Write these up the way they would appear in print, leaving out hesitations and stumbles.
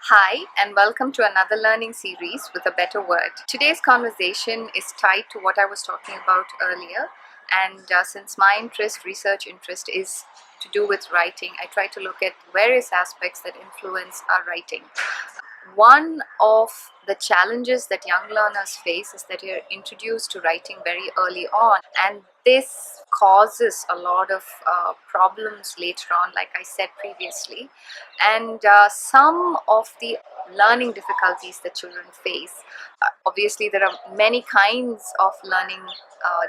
Hi, and welcome to another learning series with a better word. Today's conversation is tied to what I was talking about earlier, and since my research interest, is to do with writing, I try to look at various aspects that influence our writing. One of the challenges that young learners face is that you're introduced to writing very early on, and this causes a lot of problems later on, like I said previously. And some of the learning difficulties that children face, obviously there are many kinds of learning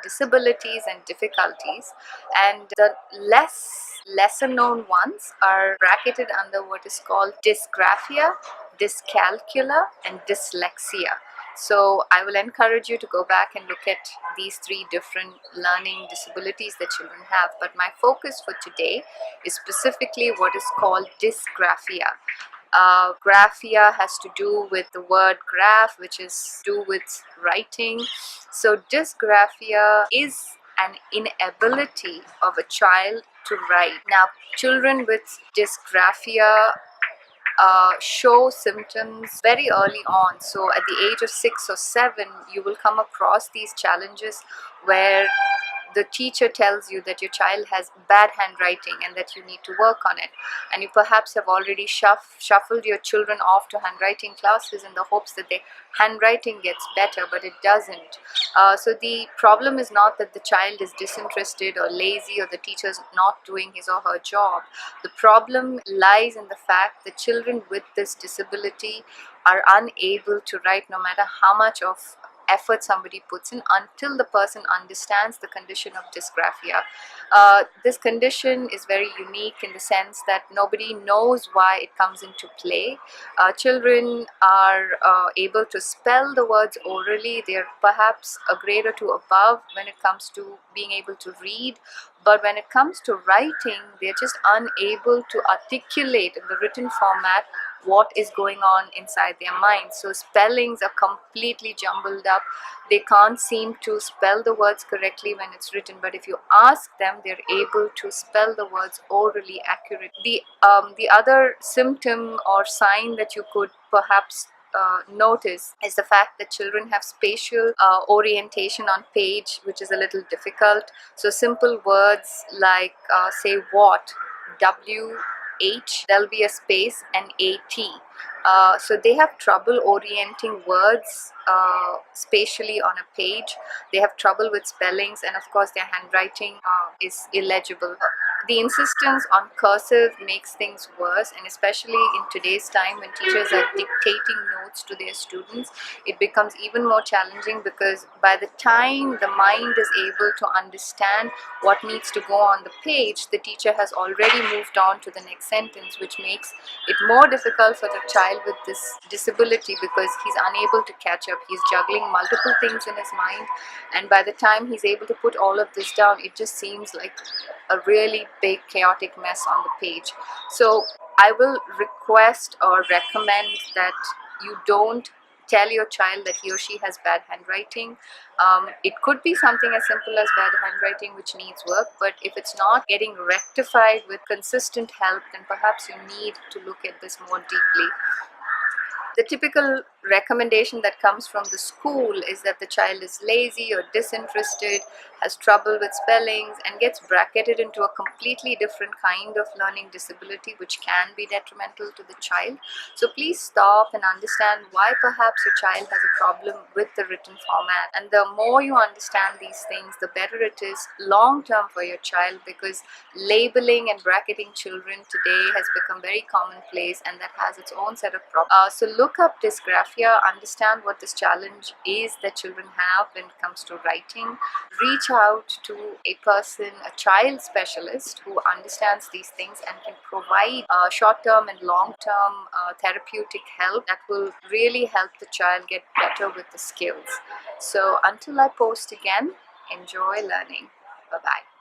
disabilities and difficulties, and the lesser known ones are bracketed under what is called dysgraphia, dyscalculia, and dyslexia. So I will encourage you to go back and look at these three different learning disabilities that children have, but my focus for today is specifically what is called dysgraphia. Graphia has to do with the word graph, which is to do with writing. So dysgraphia is an inability of a child to write. Now, children with dysgraphia show symptoms very early on. So at the age of 6 or 7, you will come across these challenges where the teacher tells you that your child has bad handwriting and that you need to work on it, and you perhaps have already shuffled your children off to handwriting classes in the hopes that their handwriting gets better, but it doesn't. So the problem is not that the child is disinterested or lazy or the teacher is not doing his or her job. The problem lies in the fact that children with this disability are unable to write no matter how much of effort somebody puts in, until the person understands the condition of dysgraphia. This condition is very unique in the sense that nobody knows why it comes into play. Children are able to spell the words orally. They're perhaps a grade or two above when it comes to being able to read, but when it comes to writing, they're just unable to articulate in the written format what is going on inside their mind. So spellings are completely jumbled up. They can't seem to spell the words correctly when it's written, but if you ask them, they're able to spell the words orally accurately. The other symptom or sign that you could perhaps notice is the fact that children have spatial orientation on page, which is a little difficult. So simple words like say what, WH, there'll be a space, and AT. So they have trouble orienting words spatially on a page. They have trouble with spellings, and of course their handwriting is illegible. The insistence on cursive makes things worse, and especially in today's time when teachers are dictating notes to their students, it becomes even more challenging, because by the time the mind is able to understand what needs to go on the page, the teacher has already moved on to the next sentence, which makes it more difficult for the child with this disability, because he's unable to catch up. He's juggling multiple things in his mind, and by the time he's able to put all of this down, it just seems like a really big chaotic mess on the page. So I will request or recommend that you don't tell your child that he or she has bad handwriting. It could be something as simple as bad handwriting which needs work, but if it's not getting rectified with consistent help, then perhaps you need to look at this more deeply. The typical recommendation that comes from the school is that the child is lazy or disinterested, has trouble with spellings, and gets bracketed into a completely different kind of learning disability, which can be detrimental to the child. So please stop and understand why perhaps your child has a problem with the written format. And the more you understand these things, the better it is long term for your child, because labeling and bracketing children today has become very commonplace, and that has its own set of problems. So look up dysgraphia, understand what this challenge is that children have when it comes to writing. Reach out to a person, a child specialist who understands these things and can provide short-term and long-term therapeutic help that will really help the child get better with the skills. So until I post again, enjoy learning. Bye-bye.